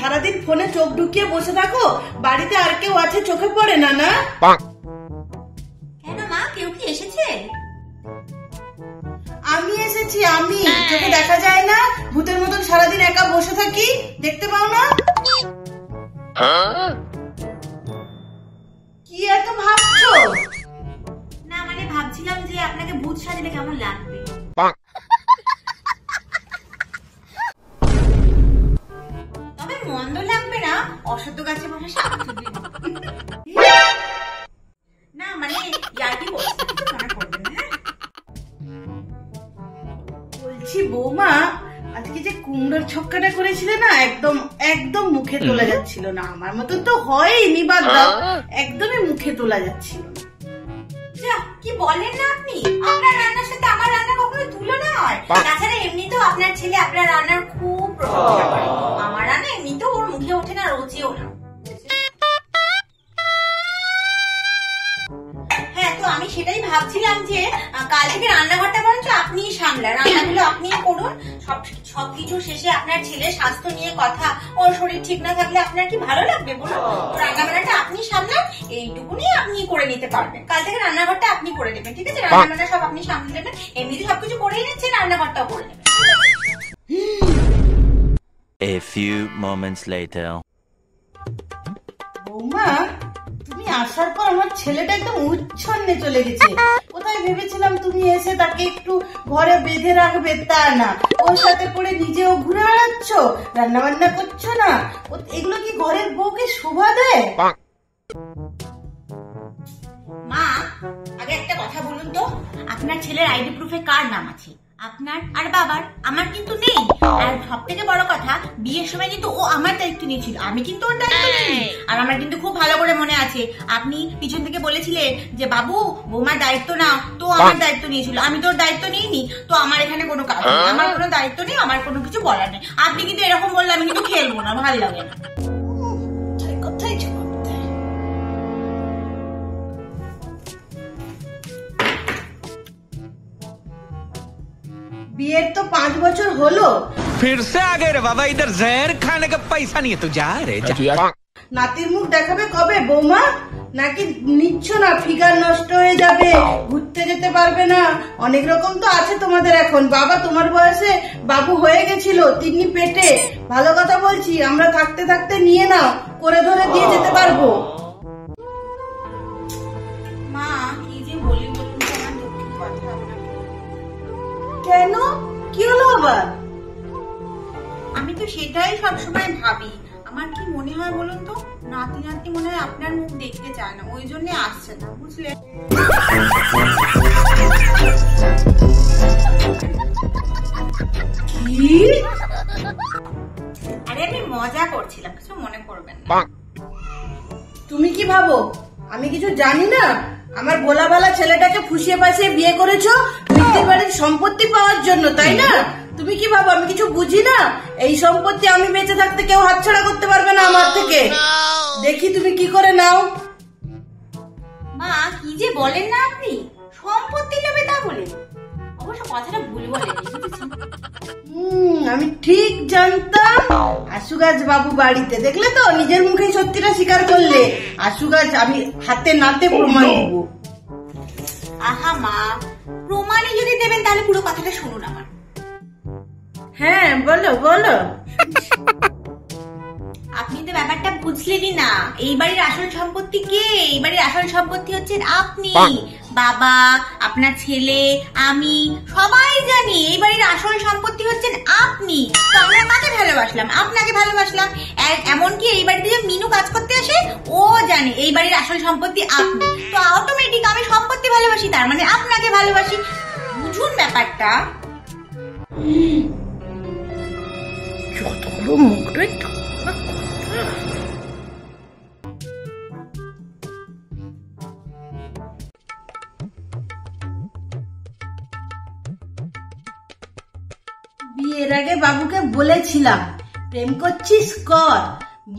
সারাদিন ফোনে চোখ ঢুকিয়ে বসে থাকো, বাড়িতে আর কেউ আছে চোখে পড়ে না? না কেন মা, কেউ কি এসেছে? আমি এসেছি, আমি। চোখে দেখা যায় না? ভূতের মতন সারাদিন একা বসে থাকি, দেখতে পাও না? কি এত ভাবছো? না মানে ভাবছিলাম যে আপনাকে ভূত সাজলে কেমন লাগবে। তবে মন্দ লাগবে না, অসত্য গাছে বসে সাপ তুলবে না, মানে ইয়ার্কি বলছি, মনে করবেন না। বলছি বৌমা, আজকে যে কুমড়োর ছক্কাটা করেছিলে না, একদম একদম মুখে তোলা যাচ্ছিল না। আমার মতন তো হয়নি, বাদ দাও, একদমই মুখে তোলা যাচ্ছিল না। কি বলেন না আপনি? আপনার রান্নার সাথে আমার রান্না কখনো তুলনা হয়? তাছাড়া এমনিতেও আপনার ছেলে আপনার রান্নার খুব প্রশংসা করে। আমার রান্না এমনিতেও ওর মুখে ওঠে না, রোজেও না। হ্যাঁ, তো আমি সেটাই ভাবছিলাম যে কাল থেকে রান্নাঘরটা বরঞ্চ আপনিই সামলান, রান্নাগুলো আপনিই করুন। সবকিছু শেষে আপনার ছেলের স্বাস্থ্য নিয়ে কথা, ওর শরীর ঠিক না থাকলে আপনার কি ভালো লাগবে বলুন? রান্নাবান্নাটা আপনি সামলান, এইটুকুনি আপনি করে নিতে পারবেন। কাল থেকে রান্নাঘরটা আপনি করে নেবেন, ঠিক আছে? রান্নাবান্না সব আপনি সামলে নেবেন, এমনিতে সবকিছু করেই নিচ্ছেন, রান্নাঘরটাও করে নেবেন। A few moments later. বৌমা, তুমি আসার পর আমার ছেলেটা একদম উচ্ছন্নে চলে গেছে। কোথায় ভেবেছিলাম তুমি এসে তাকে একটু ঘরে বেঁধে রাখবে, তা না, ওর সাথে পড়ে নিজেও ঘুরে বেড়াচ্ছ, রান্না বান্না করছো না। এগুলো কি ঘরের বউকে শোভা দেয়? মা, আগে একটা কথা বলুন তো, আপনার ছেলের আইডি প্রুফে কার নাম আছে? আপনার আর বাবার, আমার কিন্তু নেই। আর সব থেকে বড় কথা, বিয়ের সময় কিন্তু ও আমার দায়িত্ব নিয়েছিল, আমি কিন্তু ওর দায়িত্ব নিইনি। আর আমার কিন্তু খুব ভালো করে মনে আছে, আপনি পিছন থেকে বলেছিলেন যে বাবু বৌমার দায়িত্ব নাও, তো আমার দায়িত্ব নিয়েছিল, আমি তোর দায়িত্ব নিইনি, তো আমার এখানে কোনো কাজ নেই, আমার কোনো দায়িত্ব নেই, আমার কোনো কিছু বলার নেই। আপনি কিন্তু এরকম বললে আমি কিন্তু খেলবো না, ভালো লাগে না। কোথায় বিয়ের তো 5 বছর হলো। फिर से आ गए रे बाबा, इधर जहर खाने का पैसा नहीं है, तू जा रे जा। নাতির মুখ দেখাবে কবে বৌমা? নাকি নিচ্ছ না ফিগার নষ্ট হয়ে যাবে, ঘুরতে যেতে পারবে না? অনেক রকম তো আছে তোমাদের এখন। বাবা তোমার বয়সে বাবু হয়ে গেছিল, তিন্নি পেটে। ভালো কথা বলছি, আমরা থাকতে থাকতে নিয়ে নাও, করে ধরে দিয়ে যেতে পারবো। মা, কি যে বলি বলুন তো, আমার দুঃখের কথা। কেন, কি হলো আবার? আমি তো সেটাই সবসময় ভাবি। আমার কি মনে হয় বলুন তো, নাতি নাতি মনে হয় আপনার মুখ দেখতে চায় না, ওই জন্য আসছে না, বুঝলেন? কি? আরে আমি মজা করছিলাম, কিছু মনে করবেন না। তুমি কি ভাবো আমি কিছু জানি না? আমার ভোলাভালা ছেলেটাকে ফুসিয়ে পাশিয়ে বিয়ে করেছো মিত্তির বাড়ির সম্পত্তি পাওয়ার জন্য, তাই না? তুমি কি ভাবো আমি কিছু বুঝি না? এই সম্পত্তি আমি বেঁচে থাকতে কেউ হাতছাড়া করতে পারবে না আমার থেকে। দেখি তুমি কি করে নাও। মা, কি যে বলেন না আপনি, সম্পত্তি নেবে তা বলে? অবশ্য কথাটা ভুল বলেন, আমি ঠিক জানতাম। আশু গাছ বাবু বাড়িতে, দেখলে তো, নিজের মুখে সত্যিটা স্বীকার করলে। আশু গাছ আমি হাতে নাতে প্রমাণ দিব। আহা মা, প্রমাণে যদি দেবেন তাহলে পুরো কথাটা শুনুন আমার। হ্যাঁ বলো বলো। আপনি তো ব্যাপারটা বুঝলেনই না। এই বাড়ির আসল সম্পত্তি কে? এই বাড়ির আসল সম্পত্তি হচ্ছেন আপনি, বাবা, আপনার ছেলে, আমি, সবাই জানি এই বাড়ির আসল সম্পত্তি হচ্ছেন আপনি। তো আমরা কাকে ভালোবাসলাম? আপনাকে ভালোবাসলাম। এমনকি এই বাড়িতে যে মিনু কাজ করতে আসে, ও জানে এই বাড়ির আসল সম্পত্তি আপনি। তো অটোমেটিক আমি সম্পত্তি ভালোবাসি, তার মানে আপনাকে ভালোবাসি। বুঝুন ব্যাপারটা। যতগুলো মুখ রে। বিয়ের আগে বাবুকে বলেছিলাম প্রেম করছিস কর,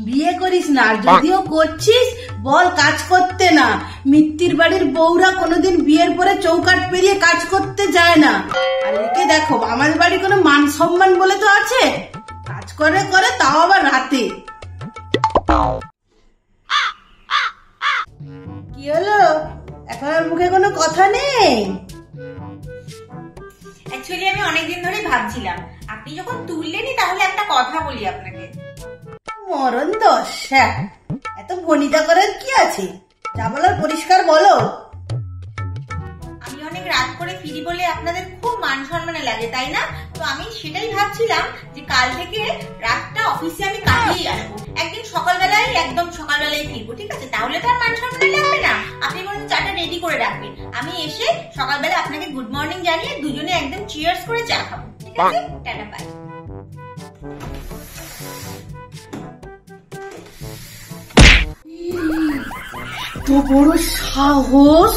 বিয়ে করিস না, আর যদিও করছিস বল কাজ করতে না। মিত্তির বাড়ির বউরা কোনোদিন বিয়ের পরে চৌকাঠ পেরিয়ে কাজ করতে যায় না। আর একে দেখো, আমার বাড়ি কোনো মান সম্মান বলে তো আছে, কাজ করে করে, তাও আবার রাতে। মুখে কোনো কথা নেই? অ্যাকচুয়ালি আমি অনেকদিন ধরেই ভাবছিলাম, আপনি যখন তুললেনই তাহলে একটা কথা বলি আপনাকে। মরণ দশা, এত ভনিতা করার কি আছে? যা বলার পরিষ্কার বলো। আমি অনেক রাত করে ফিরি বলে আপনাদের খুব মান সম্মানে লাগে, তাই না? তো আমি সেটাই ভাবছিলাম যে কাল থেকে রাতটা অফিসে আমি কাটিয়েই আসবো, একদিন সকালবেলায়, একদম সকালবেলায় ফিরবো, ঠিক আছে? তাহলে তো আর মান সম্মানে লাগবে না। আপনি বলুন চাটা রেডি করে রাখবেন, আমি এসে সকালবেলা আপনাকে গুড মর্নিং জানিয়ে দুজনে একদম চিয়ার্স করে চা খাবো, ঠিক আছে? Tata, bye. তো বড় সাহস!